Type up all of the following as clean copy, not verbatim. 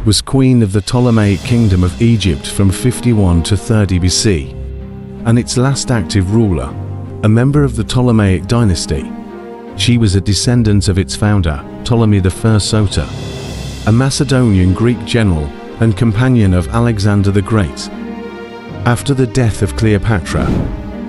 was queen of the Ptolemaic kingdom of Egypt from 51 to 30 BC, and its last active ruler, a member of the Ptolemaic dynasty. She was a descendant of its founder, Ptolemy I Soter, a Macedonian Greek general and companion of Alexander the Great. After the death of Cleopatra,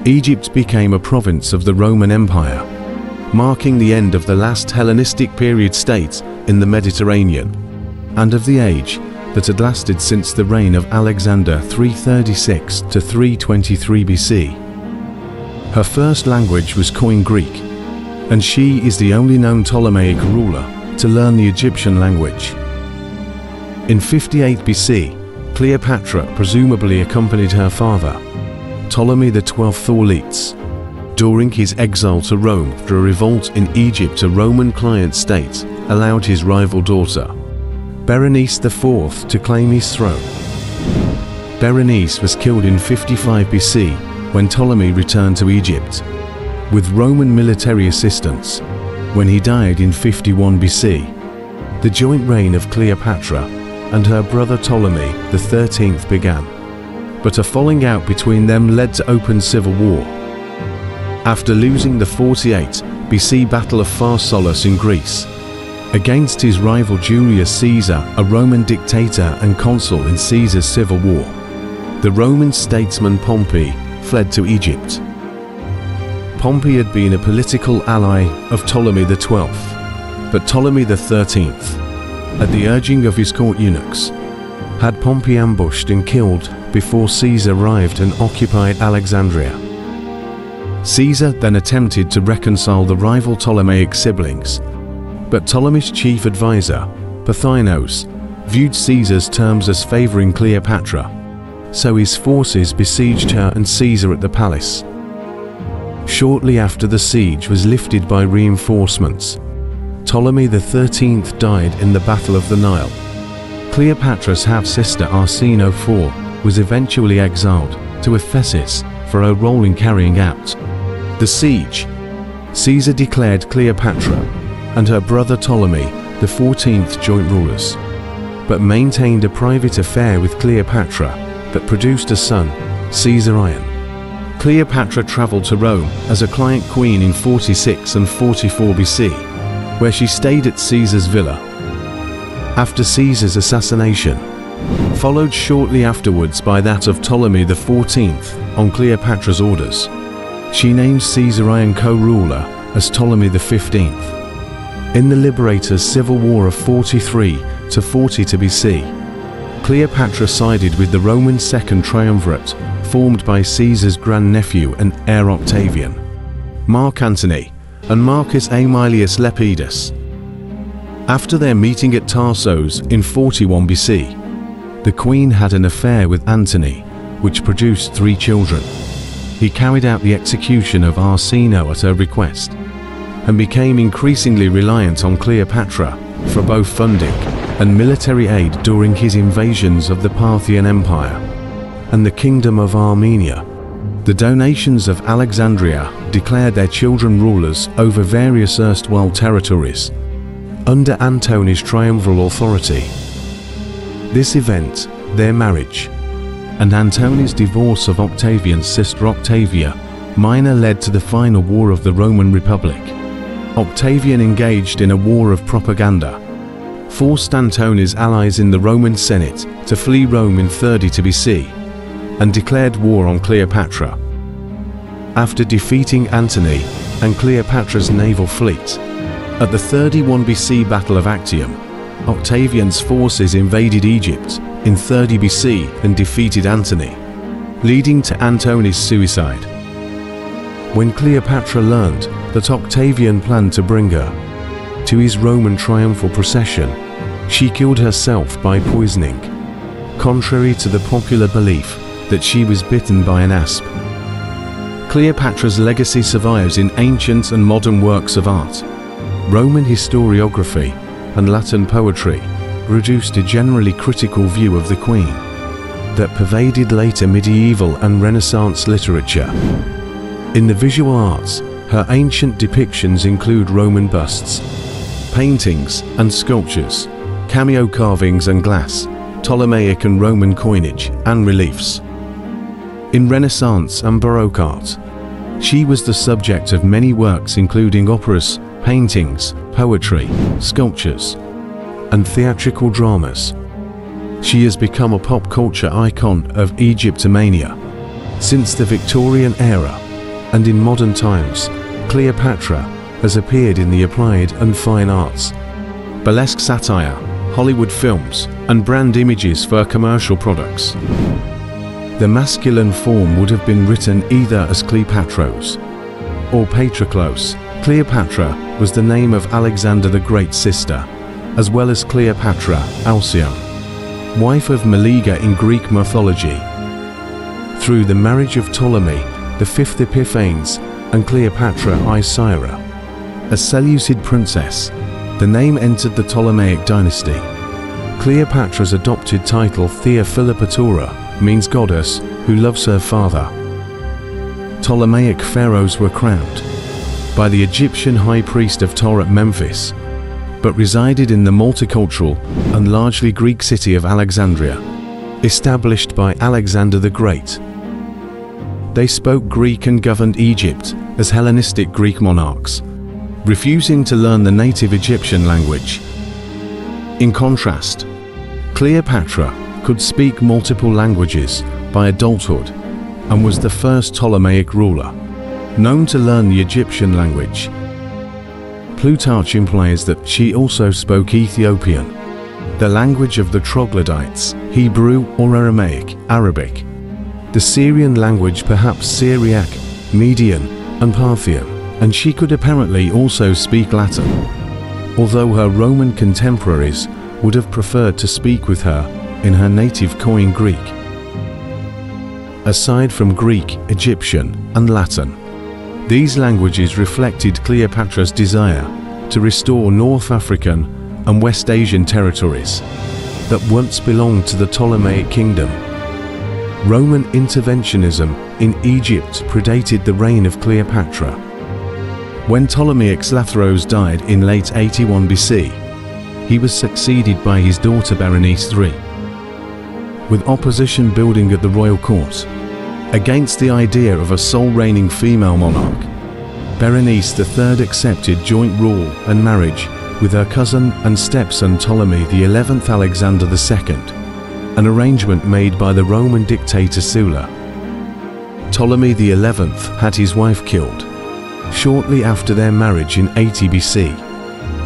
Egypt became a province of the Roman Empire, marking the end of the last Hellenistic period state in the Mediterranean, and of the age that had lasted since the reign of Alexander 336 to 323 BC. Her first language was Koine Greek, and she is the only known Ptolemaic ruler to learn the Egyptian language. In 58 BC, Cleopatra presumably accompanied her father, Ptolemy XII Auletes, during his exile to Rome after a revolt in Egypt. A Roman client state allowed his rival daughter, Berenice IV, to claim his throne. Berenice was killed in 55 BC when Ptolemy returned to Egypt, with Roman military assistance. When he died in 51 BC, the joint reign of Cleopatra and her brother Ptolemy XIII began, but a falling out between them led to open civil war. After losing the 48 BC Battle of Pharsalus in Greece against his rival Julius Caesar, a Roman dictator and consul in Caesar's civil war, the Roman statesman Pompey fled to Egypt. Pompey had been a political ally of Ptolemy XII, but Ptolemy XIII, at the urging of his court eunuchs, had Pompey ambushed and killed before Caesar arrived and occupied Alexandria. Caesar then attempted to reconcile the rival Ptolemaic siblings, but Ptolemy's chief advisor, Pothinos, viewed Caesar's terms as favoring Cleopatra, so his forces besieged her and Caesar at the palace. Shortly after the siege was lifted by reinforcements, Ptolemy XIII died in the Battle of the Nile. Cleopatra's half-sister Arsinoe IV was eventually exiled to Ephesus for her role in carrying out the siege. Caesar declared Cleopatra and her brother Ptolemy the 14th joint rulers, but maintained a private affair with Cleopatra that produced a son, Caesarion. Cleopatra travelled to Rome as a client queen in 46 and 44 BC, where she stayed at Caesar's villa. After Caesar's assassination, followed shortly afterwards by that of Ptolemy XIV on Cleopatra's orders, she named Caesarion co-ruler as Ptolemy XV. In the Liberator's civil war of 43 to 42 BC, Cleopatra sided with the Roman Second Triumvirate formed by Caesar's grandnephew and heir Octavian, Mark Antony, and Marcus Aemilius Lepidus. After their meeting at Tarsus in 41 BC, the queen had an affair with Antony, which produced 3 children. He carried out the execution of Arsinoe at her request, and became increasingly reliant on Cleopatra for both funding and military aid during his invasions of the Parthian Empire and the Kingdom of Armenia. The donations of Alexandria declared their children rulers over various erstwhile territories under Antony's triumviral authority. This event, their marriage, and Antony's divorce of Octavian's sister Octavia Minor led to the final war of the Roman Republic. Octavian engaged in a war of propaganda, forced Antony's allies in the Roman Senate to flee Rome in 32 BC, and declared war on Cleopatra. After defeating Antony and Cleopatra's naval fleet, at the 31 BC Battle of Actium, Octavian's forces invaded Egypt in 30 BC and defeated Antony, leading to Antony's suicide. When Cleopatra learned that Octavian planned to bring her to his Roman triumphal procession, she killed herself by poisoning, contrary to the popular belief that she was bitten by an asp. Cleopatra's legacy survives in ancient and modern works of art. Roman historiography and Latin poetry produced a generally critical view of the queen that pervaded later medieval and Renaissance literature. In the visual arts, her ancient depictions include Roman busts, paintings and sculptures, cameo carvings and glass, Ptolemaic and Roman coinage, and reliefs. In Renaissance and Baroque art, she was the subject of many works including operas, paintings, poetry, sculptures, and theatrical dramas. She has become a pop culture icon of Egyptomania. Since the Victorian era, and in modern times, Cleopatra has appeared in the applied and fine arts, burlesque satire, Hollywood films, and brand images for commercial products. The masculine form would have been written either as Cleopatros or Patroclus. Cleopatra was the name of Alexander the Great's sister, as well as Cleopatra, Alcyone, wife of Meleager in Greek mythology. Through the marriage of Ptolemy, the fifth Epiphanes, and Cleopatra I Syra, a Seleucid princess, the name entered the Ptolemaic dynasty. Cleopatra's adopted title Theaphilopatora means goddess who loves her father. Ptolemaic pharaohs were crowned by the Egyptian high priest of Ptah at Memphis, but resided in the multicultural and largely Greek city of Alexandria, established by Alexander the Great. They spoke Greek and governed Egypt as Hellenistic Greek monarchs, refusing to learn the native Egyptian language. In contrast, Cleopatra could speak multiple languages by adulthood and was the first Ptolemaic ruler known to learn the Egyptian language. Plutarch implies that she also spoke Ethiopian, the language of the troglodytes, Hebrew or Aramaic, Arabic, the Syrian language, perhaps Syriac, Median, and Parthian, and she could apparently also speak Latin, although her Roman contemporaries would have preferred to speak with her in her native Koine Greek. Aside from Greek, Egyptian, and Latin, these languages reflected Cleopatra's desire to restore North African and West Asian territories that once belonged to the Ptolemaic kingdom. Roman interventionism in Egypt predated the reign of Cleopatra. When Ptolemy Xlathros died in late 81 BC, he was succeeded by his daughter Berenice III. With opposition building at the royal court against the idea of a sole reigning female monarch, Berenice III accepted joint rule and marriage with her cousin and stepson Ptolemy XI Alexander II, an arrangement made by the Roman dictator Sulla. Ptolemy XI had his wife killed shortly after their marriage in 80 BC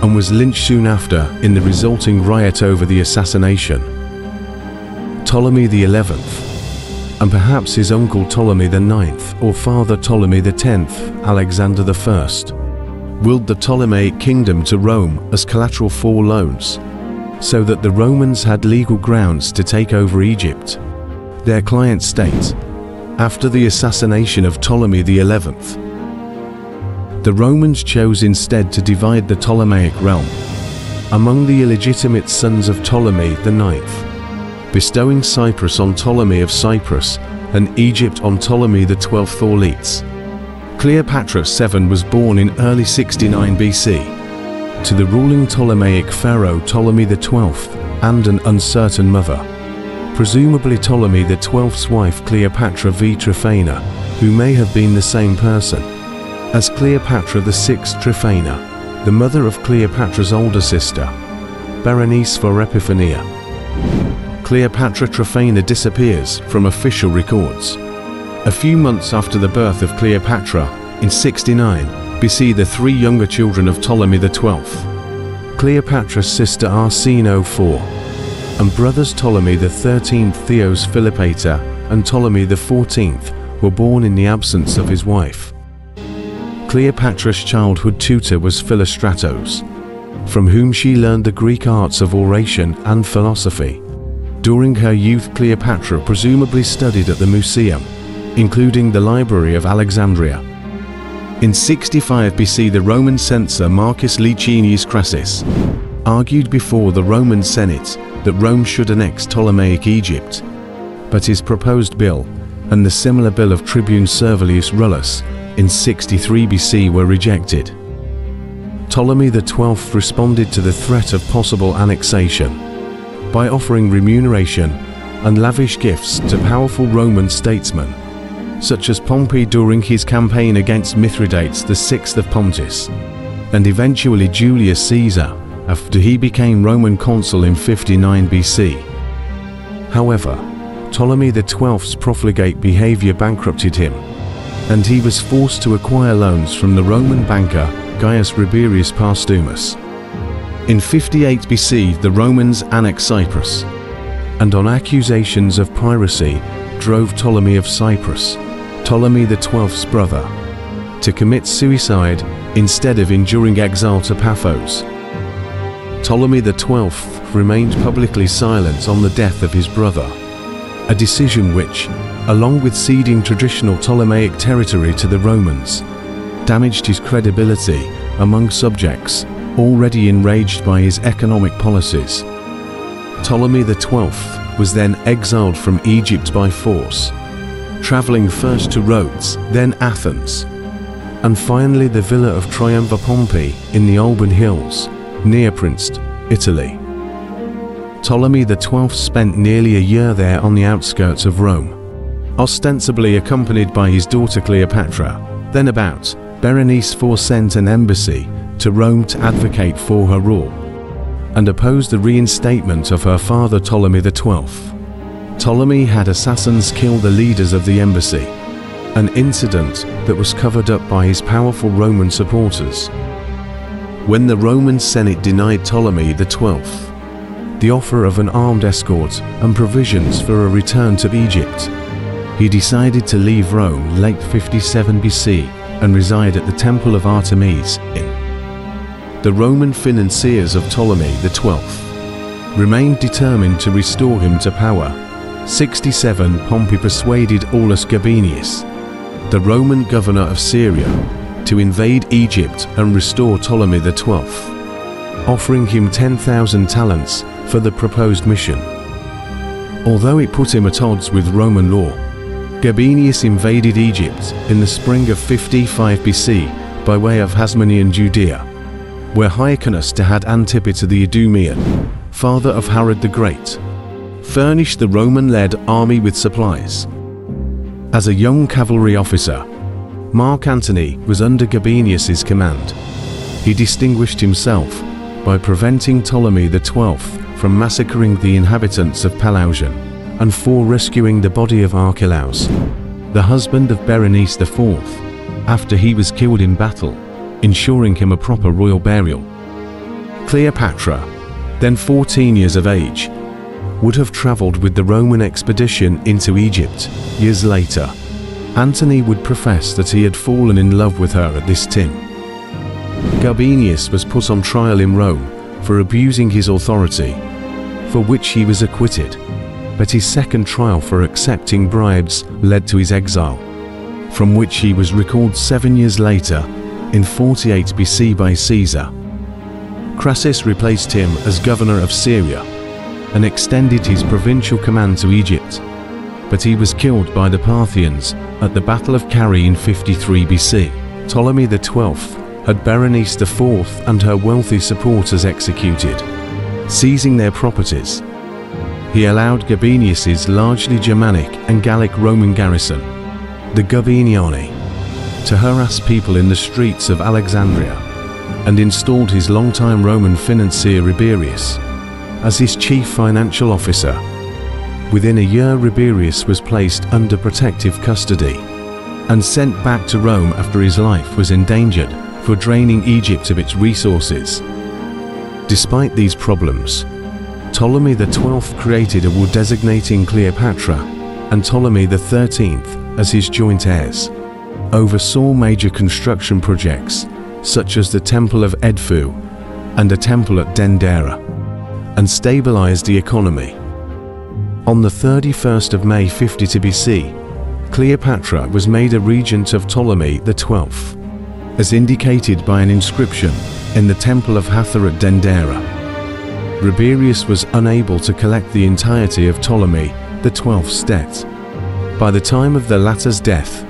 and was lynched soon after in the resulting riot over the assassination. Ptolemy XI, and perhaps his uncle Ptolemy IX or father Ptolemy X, Alexander I, willed the Ptolemaic kingdom to Rome as collateral for loans, so that the Romans had legal grounds to take over Egypt, their client state. After the assassination of Ptolemy XI, the Romans chose instead to divide the Ptolemaic realm among the illegitimate sons of Ptolemy IX, bestowing Cyprus on Ptolemy of Cyprus and Egypt on Ptolemy XII Auletes. Cleopatra VII was born in early 69 BC to the ruling Ptolemaic pharaoh Ptolemy XII and an uncertain mother, presumably Ptolemy XII's wife Cleopatra V Tryphena, who may have been the same person as Cleopatra VI Tryphena, the mother of Cleopatra's older sister, Berenice IV Epiphania. Cleopatra Tryphena disappears from official records. A few months after the birth of Cleopatra, in 69 BC, the three younger children of Ptolemy XII, Cleopatra's sister Arsinoe IV, and brothers Ptolemy XIII Theos Philopator and Ptolemy XIV were born in the absence of his wife. Cleopatra's childhood tutor was Philostratos, from whom she learned the Greek arts of oration and philosophy. During her youth, Cleopatra presumably studied at the Museum, including the Library of Alexandria. In 65 BC, the Roman censor Marcus Licinius Crassus argued before the Roman Senate that Rome should annex Ptolemaic Egypt, but his proposed bill and the similar bill of Tribune Servilius Rullus in 63 BC were rejected. Ptolemy XII responded to the threat of possible annexation by offering remuneration and lavish gifts to powerful Roman statesmen, such as Pompey during his campaign against Mithridates VI of Pontus, and eventually Julius Caesar after he became Roman consul in 59 BC. However, Ptolemy XII's profligate behavior bankrupted him, and he was forced to acquire loans from the Roman banker Gaius Rabirius Postumus. In 58 BC, the Romans annexed Cyprus, and on accusations of piracy drove Ptolemy of Cyprus, Ptolemy XII's brother, to commit suicide instead of enduring exile to Paphos. Ptolemy XII remained publicly silent on the death of his brother, a decision which, along with ceding traditional Ptolemaic territory to the Romans, damaged his credibility among subjects already enraged by his economic policies. Ptolemy XII was then exiled from Egypt by force, traveling first to Rhodes, then Athens, and finally the villa of Triumpha Pompey in the Alban Hills, near Princeton, Italy. Ptolemy XII spent nearly a year there on the outskirts of Rome, ostensibly accompanied by his daughter Cleopatra. Then about Berenice IV sent an embassy to Rome to advocate for her rule, and oppose the reinstatement of her father Ptolemy XII. Ptolemy had assassins kill the leaders of the embassy, an incident that was covered up by his powerful Roman supporters. When the Roman Senate denied Ptolemy XII the offer of an armed escort and provisions for a return to Egypt, he decided to leave Rome late 57 BC and reside at the Temple of Artemis in. The Roman financiers of Ptolemy XII remained determined to restore him to power. 67 Pompey persuaded Aulus Gabinius, the Roman governor of Syria, to invade Egypt and restore Ptolemy XII, offering him 10,000 talents for the proposed mission. Although it put him at odds with Roman law, Gabinius invaded Egypt in the spring of 55 BC by way of Hasmonean Judea, where Hyrcanus had Antipater the Idumean, father of Herod the Great, furnished the Roman-led army with supplies. As a young cavalry officer, Mark Antony was under Gabinius's command. He distinguished himself by preventing Ptolemy XII from massacring the inhabitants of Pelusium, and for rescuing the body of Archelaus, the husband of Berenice IV, after he was killed in battle, ensuring him a proper royal burial. Cleopatra, then 14 years of age, would have travelled with the Roman expedition into Egypt. Years later, Antony would profess that he had fallen in love with her at this time. Gabinius was put on trial in Rome for abusing his authority, for which he was acquitted, but his second trial for accepting bribes led to his exile, from which he was recalled 7 years later in 48 BC by Caesar. Crassus replaced him as governor of Syria and extended his provincial command to Egypt, but he was killed by the Parthians at the Battle of Carrhae in 53 BC. Ptolemy XII had Berenice IV and her wealthy supporters executed, seizing their properties. He allowed Gabinius's largely Germanic and Gallic Roman garrison, the Gabiniani, to harass people in the streets of Alexandria, and installed his longtime Roman financier Rabirius as his chief financial officer. Within a year, Rabirius was placed under protective custody and sent back to Rome after his life was endangered for draining Egypt of its resources. Despite these problems, Ptolemy XII created a will designating Cleopatra and Ptolemy XIII as his joint heirs, oversaw major construction projects such as the Temple of Edfu and a temple at Dendera, and stabilized the economy. On the 31st of May 52 BC, Cleopatra was made a regent of Ptolemy XII, as indicated by an inscription in the Temple of Hathor at Dendera. Rabirius was unable to collect the entirety of Ptolemy XII's debt by the time of the latter's death,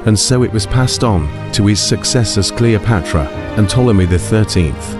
and so it was passed on to his successors Cleopatra and Ptolemy XIII.